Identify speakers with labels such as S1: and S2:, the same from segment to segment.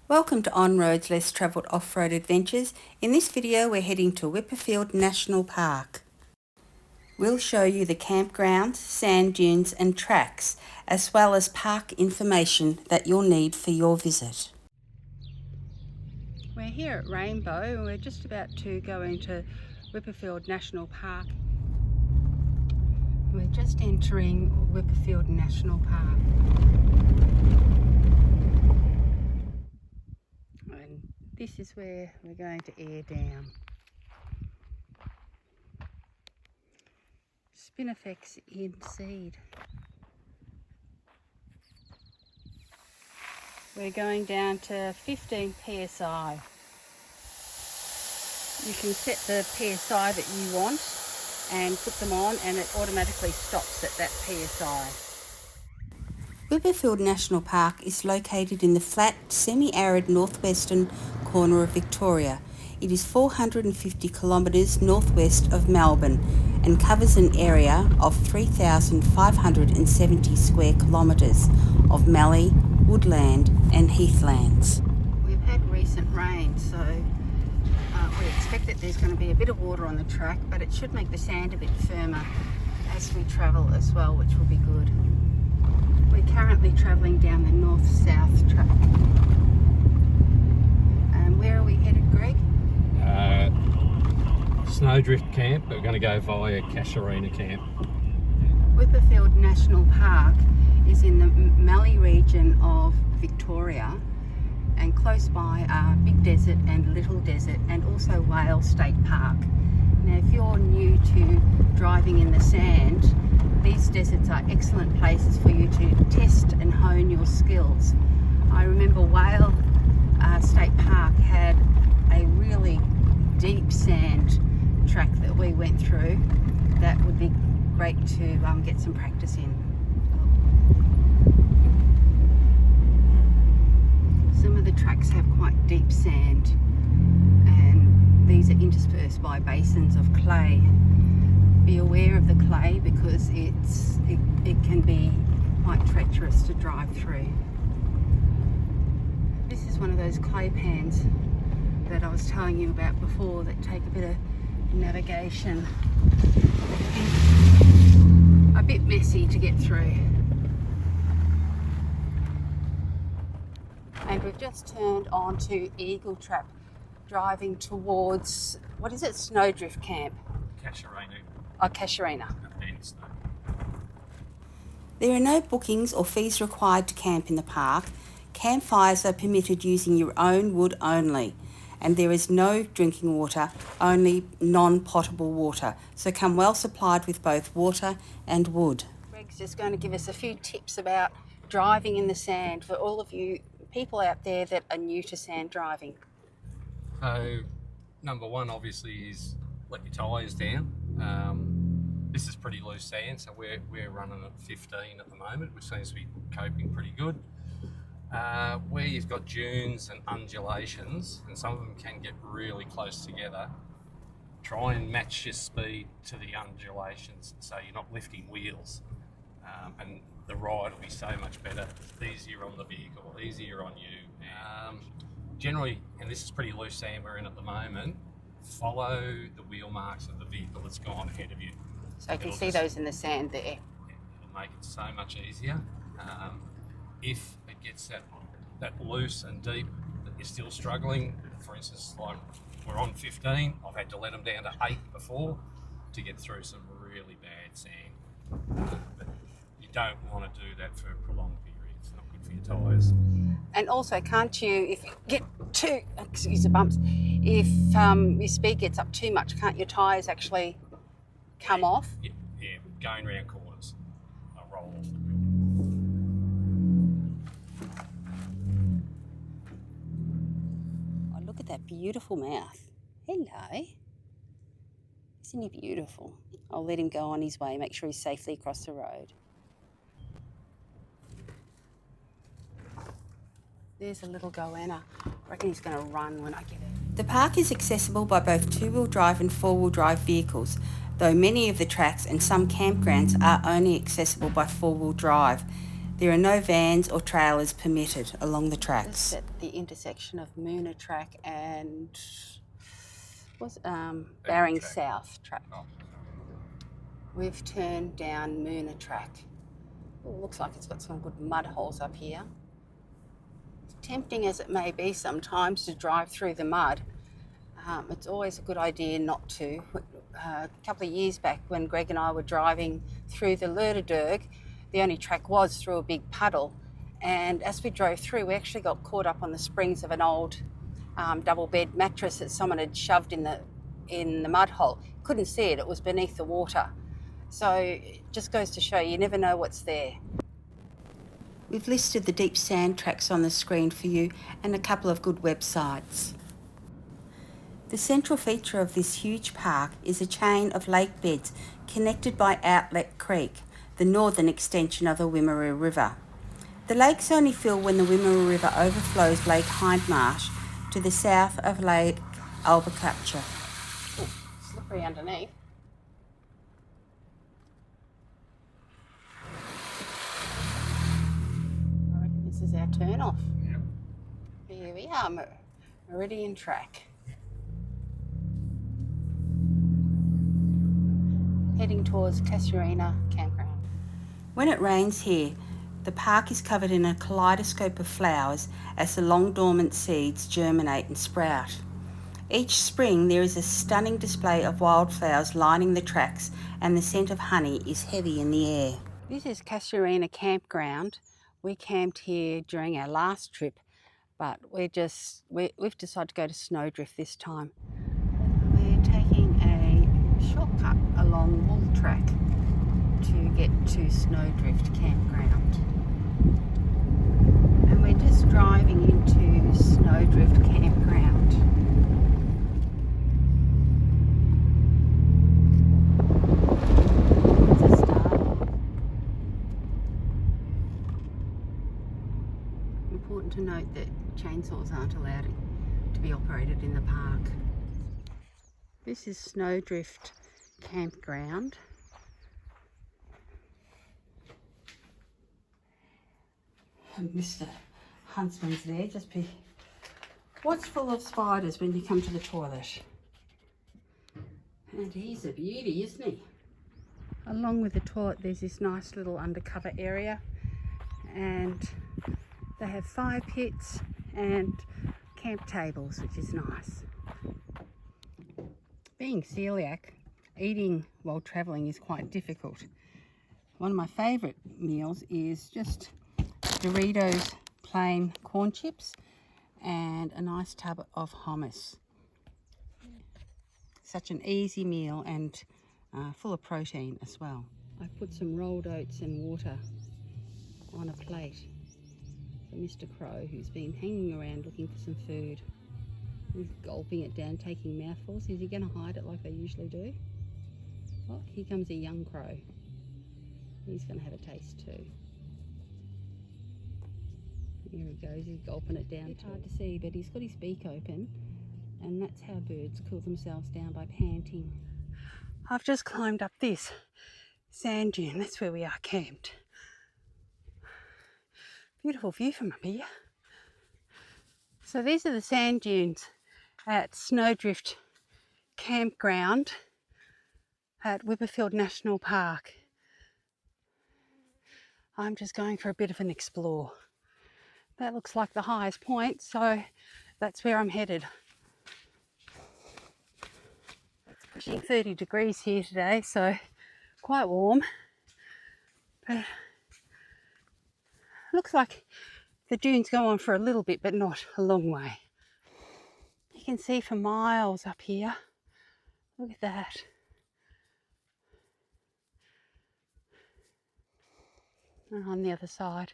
S1: Welcome to On Roads Less Travelled Off-Road Adventures. In this video we're heading to Wyperfield National Park. We'll show you the campgrounds, sand dunes and tracks, as well as park information that you'll need for your visit. We're here at Rainbow and we're just about to go into Wyperfield National Park. We're just entering Wyperfield National Park. And this is where we're going to air down. Spinifex in seed. We're going down to 15 psi. You can set the psi that you want and put them on and it automatically stops at that psi. Wyperfield National Park is located in the flat, semi-arid northwestern corner of Victoria. It is 450 kilometres northwest of Melbourne and covers an area of 3,570 square kilometres of mallee, woodland and heathlands. We've had recent rain, so we expect that there's going to be a bit of water on the track, but it should make the sand a bit firmer as we travel as well, which will be good. We're currently travelling down the north-south track. Where are we headed, Greg?
S2: Snowdrift Camp, but we're going to go via Casuarina Camp.
S1: Wyperfield National Park is in the Mallee region of Victoria, and close by are Big Desert and Little Desert and also Whale State Park. Now if you're new to driving in the sand, these deserts are excellent places for you to test and hone your skills. I remember Whale State Park had a really deep sand track that we went through. That would be great to get some practice in. Some of the tracks have quite deep sand and these are interspersed by basins of clay. Be aware of the clay because it can be quite treacherous to drive through. This is one of those clay pans that I was telling you about before that take a bit of navigation. A bit messy to get through. And we've just turned onto Eagle Trap, driving towards, what is it, Snowdrift Camp?
S2: Casuarina.
S1: Oh, Casuarina. There are no bookings or fees required to camp in the park. Campfires are permitted using your own wood only, and there is no drinking water, only non-potable water, so come well supplied with both water and wood. Greg's just going to give us a few tips about driving in the sand for all of you people out there that are new to sand driving.
S2: So, number one obviously is let your tyres down. This is pretty loose sand, so we're running at 15 at the moment, which seems to be coping pretty good. Where you've got dunes and undulations, and some of them can get really close together, try and match your speed to the undulations so you're not lifting wheels, and the ride will be so much better. It's easier on the vehicle, easier on you. Generally, and this is pretty loose sand we're in at the moment, follow the wheel marks of the vehicle that's gone ahead of you.
S1: So you can see those in the sand there.
S2: It'll make it so much easier. If it gets that loose and deep that you're still struggling, for instance, like we're on 15, I've had to let them down to 8 before to get through some really bad sand. But you don't want to do that for a prolonged period. It's not good for your tyres.
S1: And also, can't you, if you get too, excuse the bumps, if your speed gets up too much, can't your tyres actually come off?
S2: Yeah, going around corners, I roll off.
S1: Oh, look at that beautiful mouth. Hello. Isn't he beautiful? I'll let him go on his way, make sure he's safely across the road. There's a little goanna. I reckon he's going to run when I get it. The park is accessible by both two-wheel drive and four-wheel drive vehicles, though many of the tracks and some campgrounds are only accessible by four-wheel drive.
S3: There are no vans or trailers permitted along the tracks.
S1: This is at the intersection of Moona Track and Baring South Track.
S2: Oh.
S1: We've turned down Moona Track. Ooh, looks like it's got some good mud holes up here. Tempting as it may be sometimes to drive through the mud, it's always a good idea not to. A couple of years back when Greg and I were driving through the Lerderderg, the only track was through a big puddle, and as we drove through we actually got caught up on the springs of an old double bed mattress that someone had shoved in the mud hole. Couldn't see it, it was beneath the water. So it just goes to show you never know what's there.
S3: We've listed the deep sand tracks on the screen for you and a couple of good websites. The central feature of this huge park is a chain of lake beds connected by Outlet Creek, the northern extension of the Wimmera River. The lakes only fill when the Wimmera River overflows Lake Hindmarsh to the south of Lake Albuquerque.
S1: Ooh, slippery underneath. I reckon this is our turn off.
S2: Yep.
S1: Here we are, Meridian Track. Heading towards Casuarina Campground.
S3: When it rains here, the park is covered in a kaleidoscope of flowers as the long dormant seeds germinate and sprout. Each spring there is a stunning display of wildflowers lining the tracks, and the scent of honey is heavy in the air.
S1: This is Casuarina Campground. We camped here during our last trip, but we've decided to go to Snowdrift this time. We're taking a shortcut along Wool Track to get to Snowdrift Campground. And we're just driving into Snowdrift Campground. It's a start. Important to note that chainsaws aren't allowed to be operated in the park. This is Snowdrift Campground. And Mr. Huntsman's there, just be watchful of spiders when you come to the toilet. And he's a beauty, isn't he? Along with the toilet there's this nice little undercover area, and they have fire pits and camp tables, which is nice. Being celiac, eating while travelling is quite difficult. One of my favourite meals is just Doritos plain corn chips and a nice tub of hummus. Such an easy meal and full of protein as well. I put some rolled oats and water on a plate for Mr. Crow, who's been hanging around looking for some food. He's gulping it down, taking mouthfuls. Is he going to hide it like they usually do? Oh, here comes a young crow. He's going to have a taste too. Here he goes, he's gulping it down. It's hard to see, but he's got his beak open, and that's how birds cool themselves down, by panting. I've just climbed up this sand dune. That's where we are camped. Beautiful view from up here. So these are the sand dunes at Snowdrift Campground at Wyperfield National Park. I'm just going for a bit of an explore. That looks like the highest point, so that's where I'm headed. It's pushing 30 degrees here today, so quite warm. But looks like the dunes go on for a little bit, but not a long way. You can see for miles up here. Look at that. And on the other side.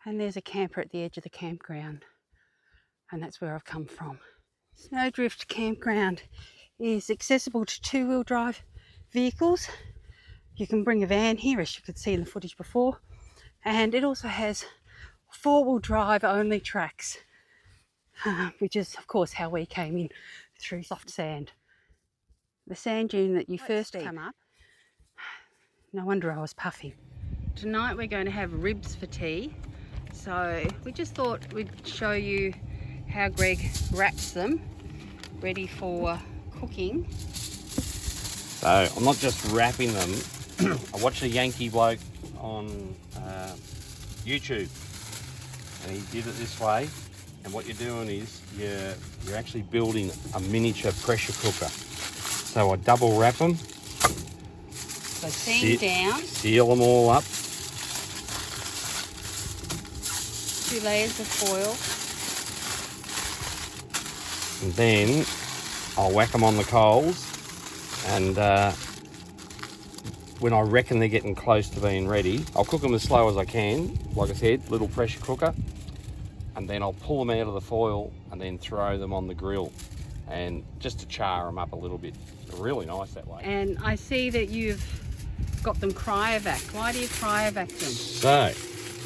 S1: And there's a camper at the edge of the campground. And that's where I've come from. Snowdrift Campground is accessible to two-wheel drive vehicles. You can bring a van here, as you could see in the footage before. And it also has four-wheel drive only tracks, which is of course how we came in, through soft sand. The sand dune that you first come up, no wonder I was puffing. Tonight we're going to have ribs for tea. So we just thought we'd show you how Greg wraps them, ready for cooking.
S2: So I'm not just wrapping them. I watched a Yankee bloke on YouTube, and he did it this way. And what you're doing is you're actually building a miniature pressure cooker. So I double wrap them.
S1: So seam down.
S2: Seal them all up.
S1: 2 layers of foil.
S2: And then I'll whack them on the coals, and when I reckon they're getting close to being ready, I'll cook them as slow as I can. Like I said, little pressure cooker, and then I'll pull them out of the foil and then throw them on the grill, and just to char them up a little bit. They're really nice that way.
S1: And I see that you've got them cryovac. Why do you cryovac them?
S2: So,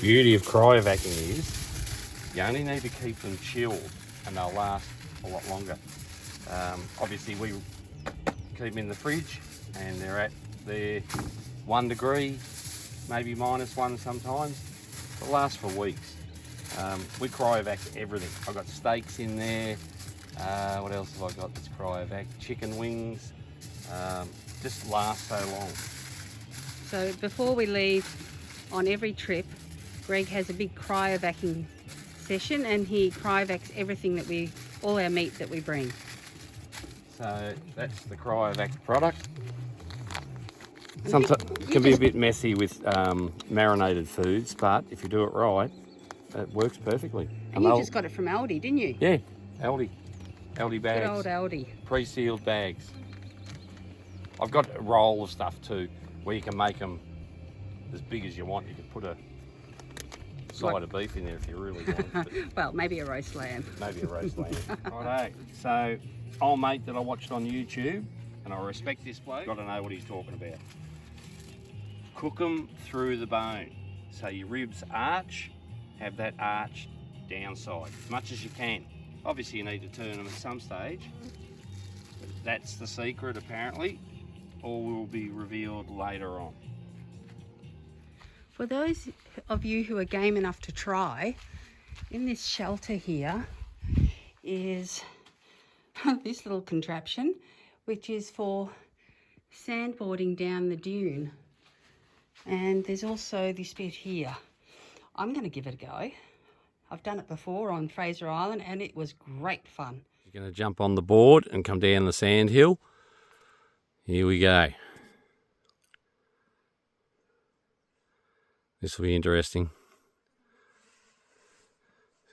S2: beauty of cryovacking is you only need to keep them chilled and they'll last a lot longer. Obviously we keep them in the fridge and they're at their 1 degree, maybe -1 sometimes. It lasts for weeks. We cryovac everything. I've got steaks in there. What else have I got that's cryovac? Chicken wings. Just lasts so long.
S1: So before we leave on every trip, Greg has a big cryovacking session, and he cryovacs everything all our meat that we bring.
S2: So that's the cryovac product. Sometimes it can be a bit messy with marinated foods, but if you do it right, it works perfectly.
S1: And you just got it from Aldi, didn't you?
S2: Yeah, Aldi bags.
S1: Good old Aldi.
S2: Pre-sealed bags. I've got a roll of stuff too, where you can make them as big as you want. You can put a side of beef in there if you really want.
S1: Well, maybe a roast lamb.
S2: Maybe a roast lamb. Righto. So, old mate that I watched on YouTube, and I respect this bloke, got to know what he's talking about. Cook them through the bone. So your ribs arch, have that arch downside, as much as you can. Obviously you need to turn them at some stage. But that's the secret apparently. All will be revealed later on.
S1: For those of you who are game enough to try, in this shelter here is this little contraption, which is for sandboarding down the dune. And there's also this bit here. I'm going to give it a go. I've done it before on Fraser Island and it was great fun.
S2: You're going to jump on the board and come down the sand hill. Here we go. This will be interesting.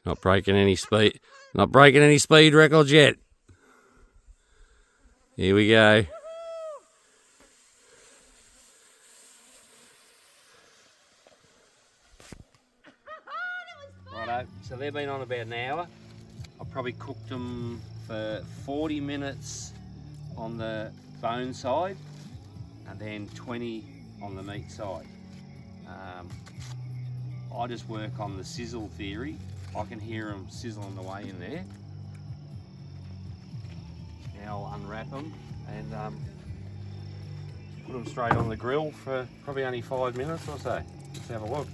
S2: Not breaking any speed records yet. Here we go. Righto, so they've been on about an hour. I've probably cooked them for 40 minutes on the bone side and then 20 on the meat side. I just work on the sizzle theory. I can hear them sizzling away in there. Now I'll unwrap them and put them straight on the grill for probably only 5 minutes or so. Let's have a look.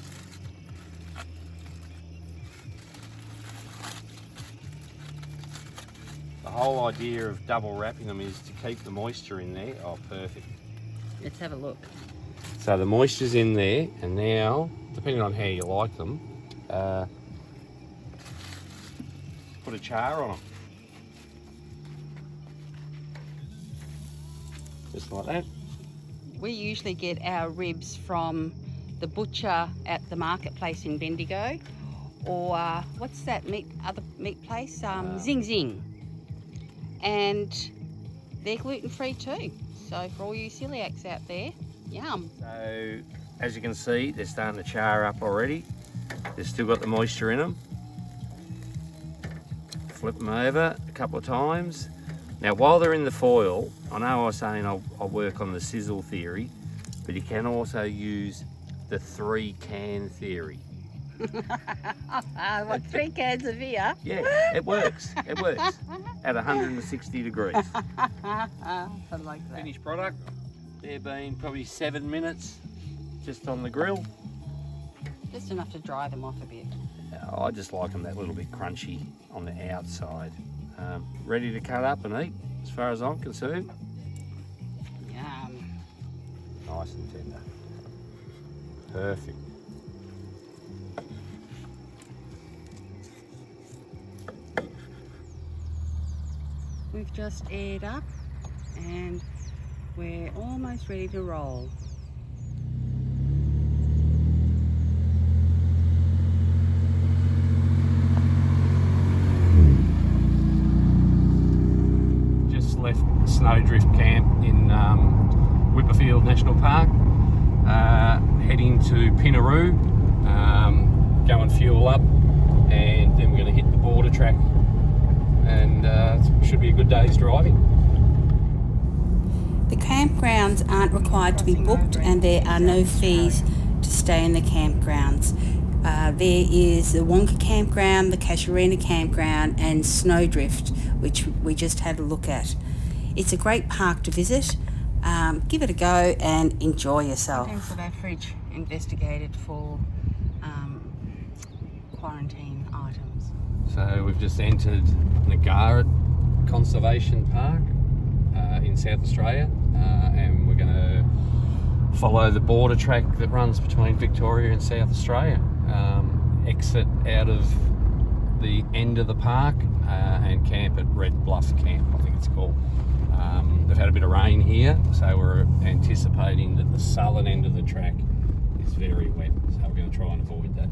S2: The whole idea of double wrapping them is to keep the moisture in there. Oh, perfect.
S1: Let's have a look.
S2: So the moisture's in there, and now, depending on how you like them, put a char on them. Just like that.
S1: We usually get our ribs from the butcher at the marketplace in Bendigo, or what's that other meat place? Zing Zing. And they're gluten-free too. So for all you celiacs out there, yum.
S2: So as you can see, they're starting to char up already. They've still got the moisture in them. Flip them over a couple of times. Now while they're in the foil, I know I was saying I'll work on the sizzle theory, but you can also use the 3 can theory.
S1: What, 3 cans of beer?
S2: Yeah, it works. It works at 160 degrees.
S1: I like that.
S2: Finished product. They've been probably 7 minutes just on the grill.
S1: Just enough to dry them off a bit.
S4: I just like them that little bit crunchy on the outside. Ready to cut up and eat, as far as I'm concerned.
S1: Yum.
S4: Nice and tender. Perfect.
S1: We've just aired up and we're almost ready to roll.
S2: Just left Snowdrift Camp in Wyperfield National Park, heading to Pinaroo, go and fuel up, and then we're going to hit the border track, and it should be a good day's driving.
S3: The campgrounds aren't required to be booked and there are no fees to stay in the campgrounds. There is the Wonka Campground, the Casuarina Campground and Snowdrift, which we just had a look at. It's a great park to visit. Give it a go and enjoy yourself.
S1: Contents of our fridge investigated for quarantine items.
S2: So we've just entered Nagarat Conservation Park in South Australia, and we're going to follow the border track that runs between Victoria and South Australia. Exit out of the end of the park and camp at Red Bluff Camp, I think it's called. They've had a bit of rain here, so we're anticipating that the southern end of the track is very wet, so we're going to try and avoid that.